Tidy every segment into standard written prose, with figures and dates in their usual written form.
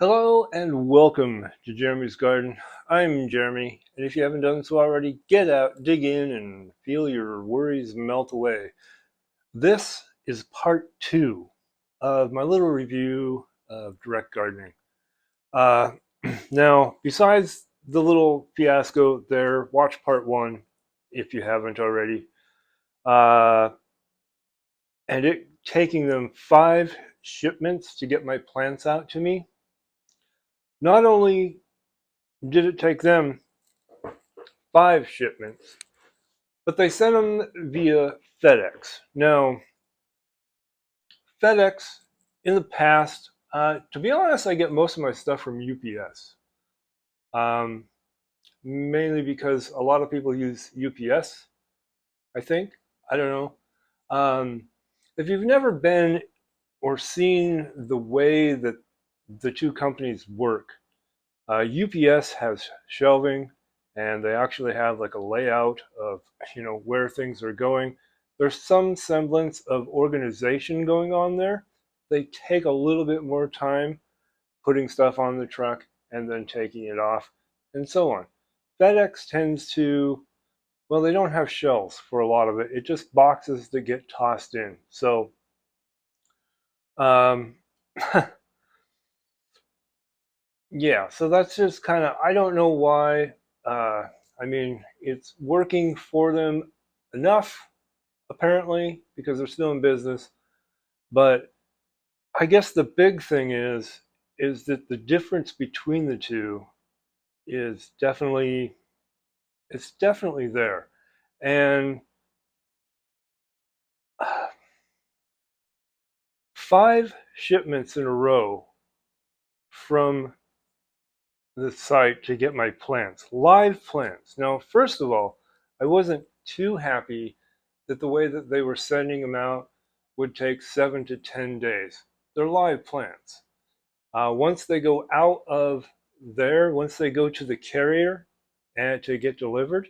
Hello and welcome to Jeremy's Garden. I'm Jeremy, and if you haven't done so already, get out, dig in, and feel your worries melt away. This is part two of my little review of direct gardening. Uh, Now, besides the little fiasco there, watch part one if you haven't already. Uh, and it taking them 5 shipments to get my plants out to me. Not only did it take them 5 shipments, but they sent them via FedEx. Now, FedEx in the past, to be honest, I get most of my stuff from UPS, um, mainly because a lot of people use UPS, I think. I don't know. If you've never been or seen the way that the two companies work, UPS has shelving, and they actually have like a layout of where things are going. There's some semblance of organization going on there. They take a little bit more time putting stuff on the truck and then taking it off, and so on. FedEx tends to, well, they don't have shelves for a lot of it. It just boxes that get tossed in. So, um, yeah, so that's just kind of, I don't know why. I mean, it's working for them enough, apparently, because they're still in business. But I guess the big thing is that the difference between the two is definitely, it's definitely there. And 5 shipments in a row from the site to get my plants, live plants. Now, first of all, I wasn't too happy that the way that they were sending them out would take 7 to 10 days. They're live plants. Once they go out of there, once they go to the carrier and to get delivered,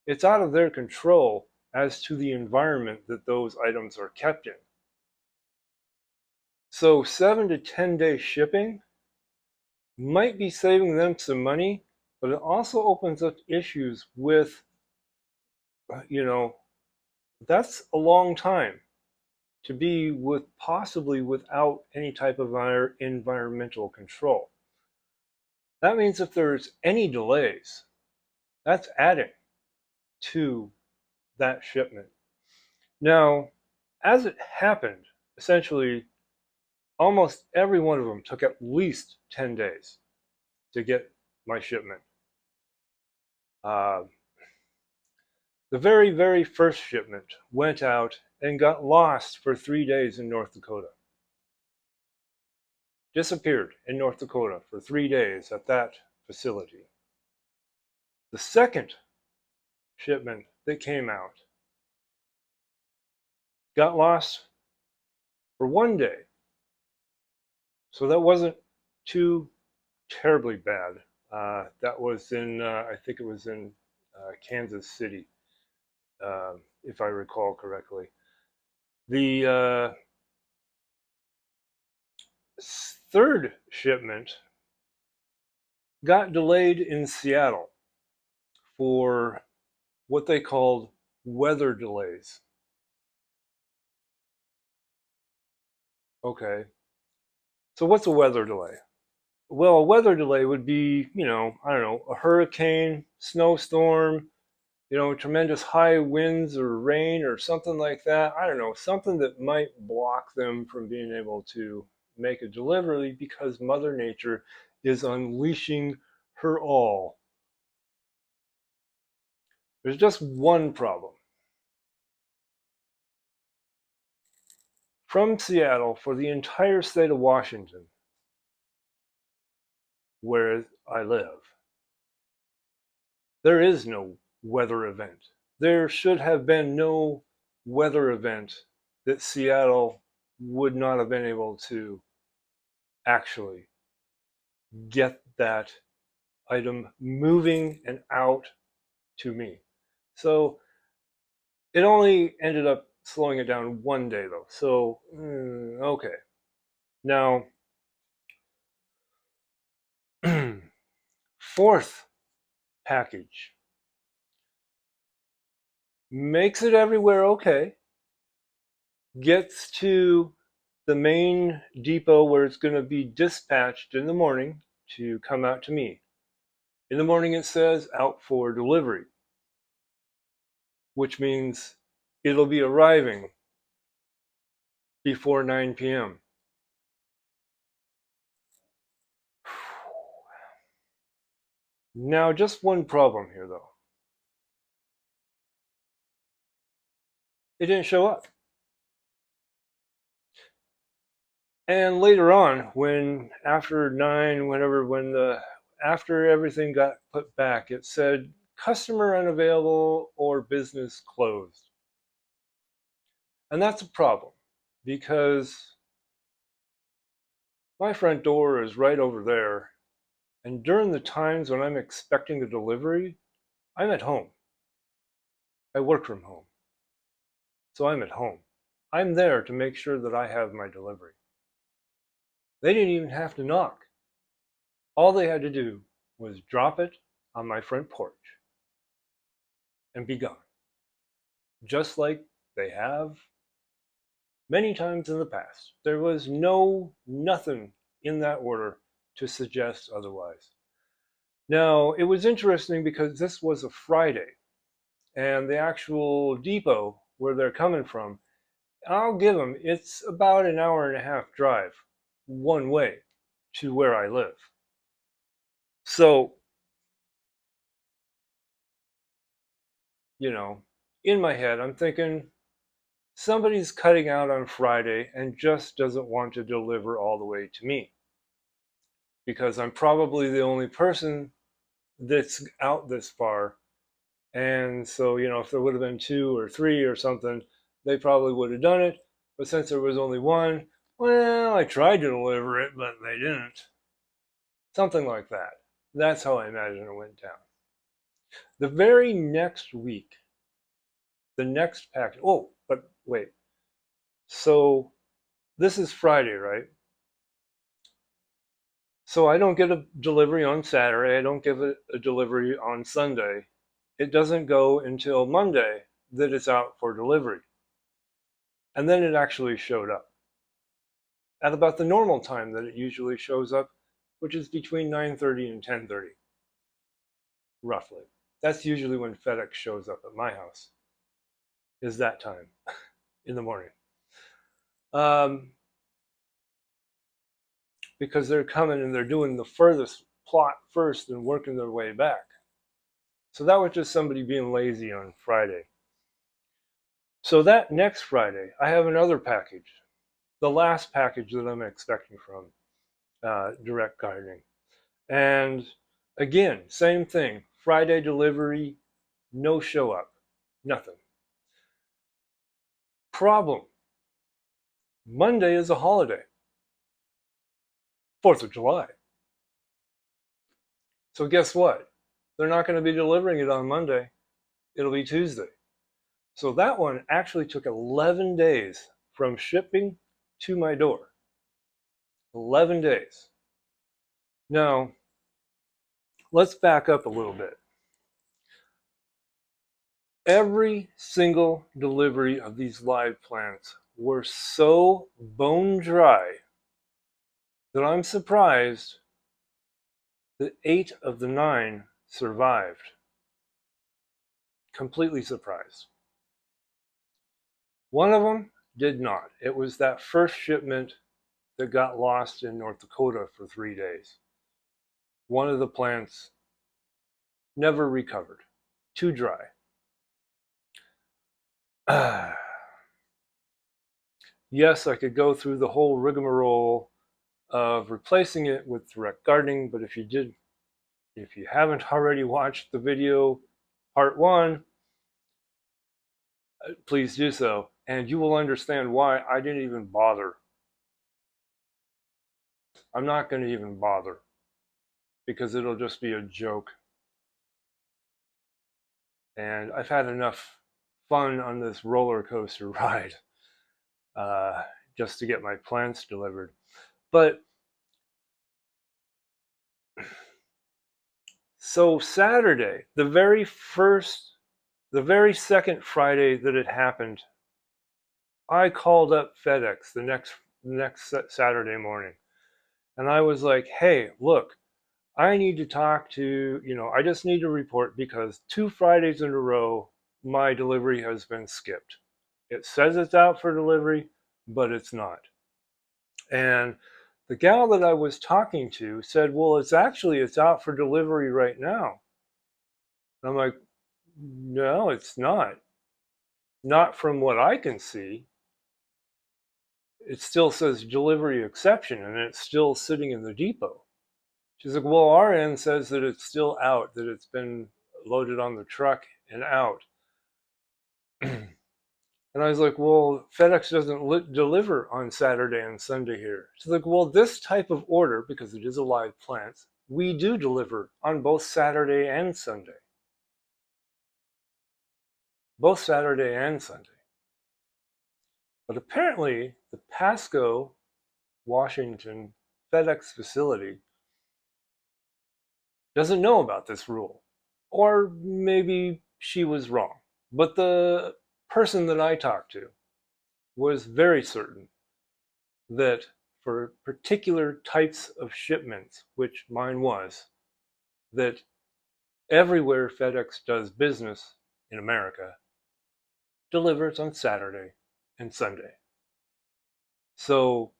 it's out of their control as to the environment that those items are kept in. So 7 to 10 day shipping might be saving them some money, but it also opens up issues with, you know, that's a long time to be with possibly without any type of environmental control. That means if there's any delays, that's adding to that shipment. Now, as it happened, essentially almost every one of them took at least 10 days to get my shipment. Uh, the very, very first shipment went out and got lost for 3 days in North Dakota. Disappeared in North Dakota for 3 days at that facility. The second shipment that came out got lost for 1 day. So that wasn't too terribly bad. That was in, I think it was in Kansas City, if I recall correctly. The third shipment got delayed in Seattle for what they called weather delays. Okay, so what's a weather delay? Well, a weather delay would be, I don't know, a hurricane, snowstorm, tremendous high winds or rain or something like that. I don't know, something that might block them from being able to make a delivery because Mother Nature is unleashing her all. There's just one problem. From Seattle for the entire state of Washington, where I live, there is no weather event. There should have been no weather event that Seattle would not have been able to actually get that item moving and out to me. So it only ended up slowing it down 1 day though. So, okay. Now, Fourth package makes it everywhere okay, gets to the main depot where it's going to be dispatched in the morning to come out to me. In the morning, it says out for delivery, which means it'll be arriving before 9 p.m. Now, just one problem here, though. It didn't show up. And later on, when after 9, after everything got put back, it said customer unavailable or business closed. And that's a problem because my front door is right over there. And during the times when I'm expecting a delivery, I'm at home. I work from home. So I'm at home. I'm there to make sure that I have my delivery. They didn't even have to knock. All they had to do was drop it on my front porch and be gone. Just like they have many times in the past. There was nothing in that order to suggest otherwise. Now, it was interesting because this was a Friday, and the actual depot where they're coming from, I'll give them, it's about an hour and a half drive one way to where I live. So, in my head, I'm thinking somebody's cutting out on Friday and just doesn't want to deliver all the way to me because I'm probably the only person that's out this far. And so, if there would have been 2 or 3 or something, they probably would have done it. But since there was only one, well, I tried to deliver it, but they didn't. Something like that. That's how I imagine it went down. The very next week, the next package. Oh, but wait. So this is Friday, right? So I don't get a delivery on Saturday. I don't get a delivery on Sunday. It doesn't go until Monday that it's out for delivery. And then it actually showed up at about the normal time that it usually shows up, which is between 9:30 and 10:30, roughly. That's usually when Fedex shows up at my house, is that time in the morning. Because they're coming and they're doing the furthest plot first and working their way back. So that was just somebody being lazy on Friday. So that next Friday, I have another package, the last package that I'm expecting from Direct Gardening. And again, same thing. Friday delivery, no show up, nothing. Problem. Monday is a holiday, 4th of July. So guess what? They're not going to be delivering it on Monday. It'll be Tuesday. So that one actually took 11 days from shipping to my door. 11 days. Now, let's back up a little bit. Every single delivery of these live plants were so bone dry that I'm surprised that 8 of the 9 survived. Completely surprised. One of them did not. It was that first shipment that got lost in North Dakota for 3 days. One of the plants never recovered. Too dry. Yes, I could go through the whole rigmarole of replacing it with direct gardening, but if you haven't already watched the video part 1, please do so, and you will understand why I didn't even bother. I'm not going to even bother because it'll just be a joke. And I've had enough fun on this roller coaster ride just to get my plants delivered. But So Saturday, the very second Friday that it happened, I called up FedEx the next Saturday morning, and I was like, "Hey, look, I need to talk to, I just need to report because 2 Fridays in a row, my delivery has been skipped. It says it's out for delivery, but it's not." And the gal that I was talking to said, "Well, it's out for delivery right now." And I'm like, "No, it's not. Not from what I can see. It still says delivery exception and it's still sitting in the depot." She's like, "Well, our end says that it's still out, that it's been loaded on the truck and out." And I was like, "Well, FedEx doesn't deliver on Saturday and Sunday here." She's like, "Well, this type of order, because it is a live plant, we do deliver on both Saturday and Sunday. Both Saturday and Sunday." But apparently, the Pasco, Washington FedEx facility doesn't know about this rule. Or maybe she was wrong. But the person that I talked to was very certain that for particular types of shipments, which mine was, that everywhere FedEx does business in America delivers on Saturday and Sunday. So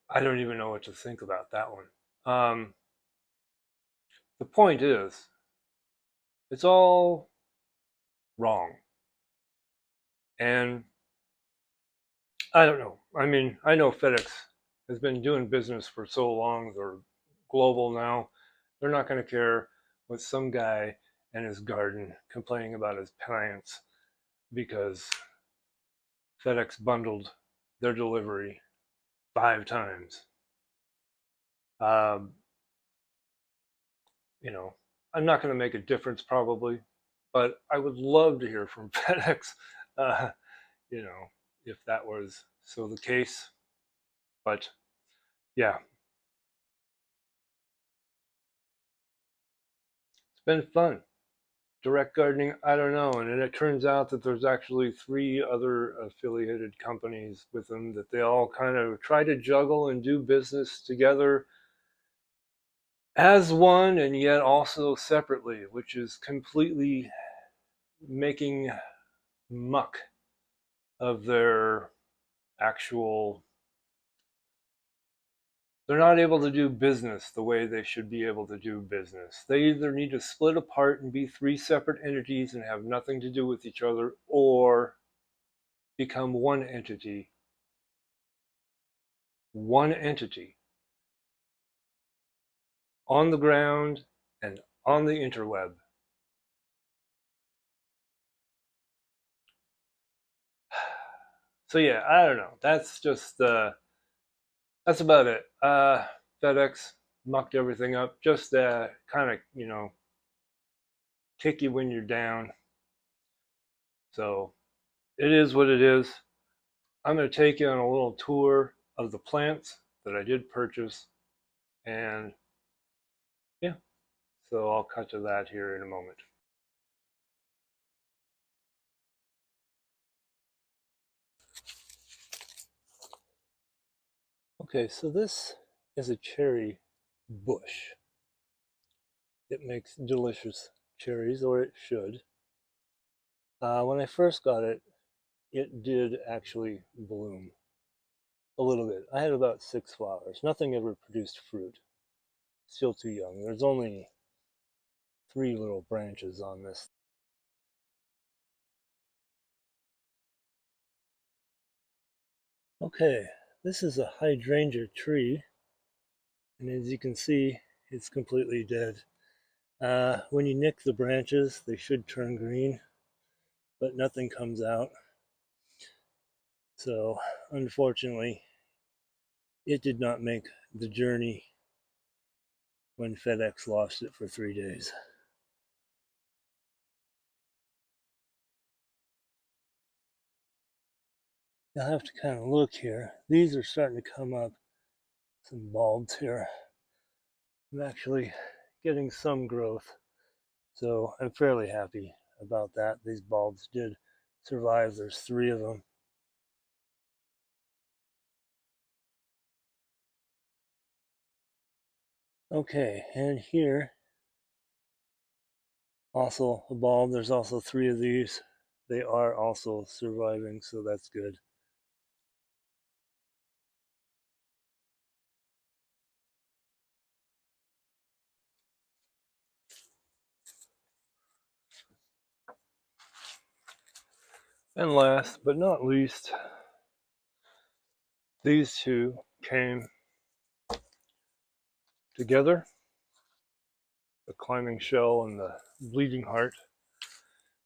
I don't even know what to think about that one. The point is, it's all wrong. And I don't know. I mean, I know FedEx has been doing business for so long, they're global now. They're not going to care what some guy in his garden complaining about his plants because FedEx bundled their delivery 5 times. Um, you know, I'm not going to make a difference probably, but I would love to hear from FedEx, uh, you know, if that was so the case. But yeah, it's been fun. Direct gardening, I don't know. And then it turns out that there's actually 3 other affiliated companies with them that they all kind of try to juggle and do business together as one and yet also separately, which is completely making muck of their actual. They're not able to do business the way they should be able to do business. They either need to split apart and be 3 separate entities and have nothing to do with each other, or become one entity on the ground and on the interweb. So yeah, I don't know. That's about it. FedEx mucked everything up. Just kind of kick you when you're down. So it is what it is. I'm going to take you on a little tour of the plants that I did purchase, and yeah, so I'll cut to that here in a moment. Okay, so this is a cherry bush. It makes delicious cherries, or it should. When I first got it, it did actually bloom a little bit. I had about 6 flowers. Nothing ever produced fruit. Still too young. There's only 3 little branches on this. Okay, this is a hydrangea tree, and as you can see, it's completely dead. When you nick the branches, they should turn green, but nothing comes out. So, unfortunately, it did not make the journey when FedEx lost it for 3 days. You'll have to kind of look here. These are starting to come up, some bulbs here. I'm actually getting some growth, so I'm fairly happy about that. These bulbs did survive. There's 3 of them. Okay, and here also a bulb. There's also 3 of these. They are also surviving, so that's good. And last but not least, these 2 came together, the climbing shell and the bleeding heart.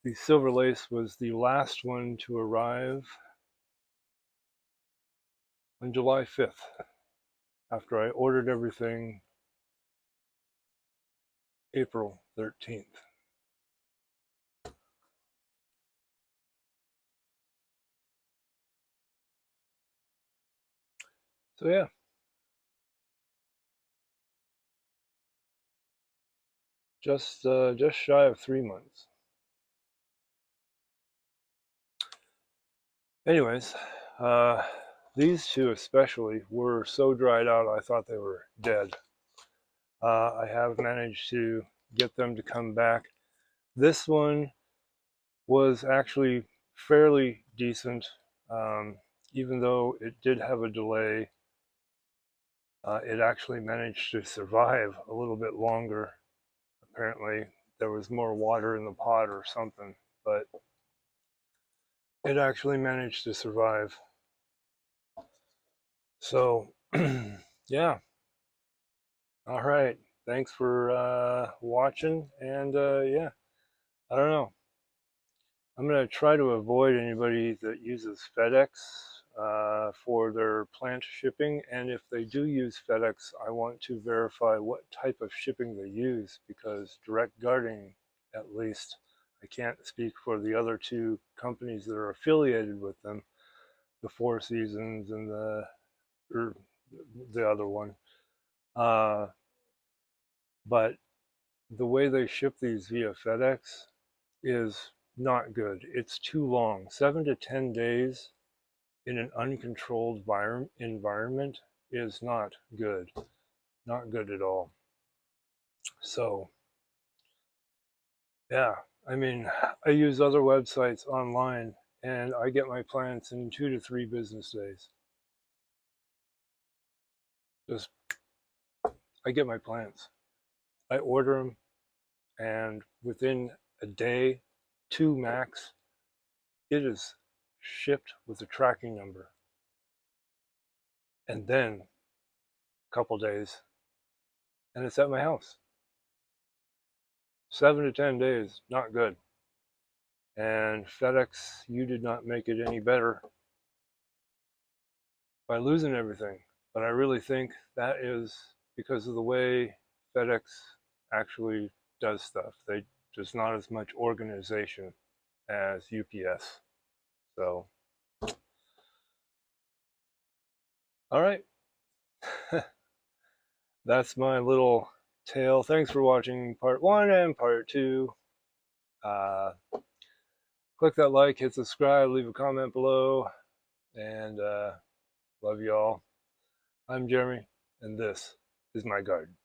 The silver lace was the last one to arrive on July 5th, after I ordered everything April 13th. So yeah, just shy of 3 months. Anyways, these 2 especially were so dried out I thought they were dead. I have managed to get them to come back. This one was actually fairly decent, even though it did have a delay. It actually managed to survive a little bit longer. Apparently there was more water in the pot or something, but it actually managed to survive. So yeah, all right, thanks for watching, and yeah, I don't know, I'm going to try to avoid anybody that uses Fedex for their plant shipping, and if they do use Fedex, I want to verify what type of shipping they use, because Direct Gardening, at least, I can't speak for the other 2 companies that are affiliated with them, the Four Seasons and the other one, but the way they ship these via FedEx is not good. It's too long. 7 to 10 days in an uncontrolled environment is not good. Not good at all. So, yeah, I mean, I use other websites online and I get my plants in 2 to 3 business days. Just, I get my plants. I order them, and within a day, 2 max, it is shipped with a tracking number. And then a couple days, and it's at my house. 7 to 10 days, not good. And FedEx, you did not make it any better by losing everything. But I really think that is because of the way FedEx actually does stuff. There's not as much organization as UPS. So, all right. That's my little tale. Thanks for watching part 1 and part 2. Click that like, hit subscribe, leave a comment below, and love you all. I'm Jeremy, and this is my garden.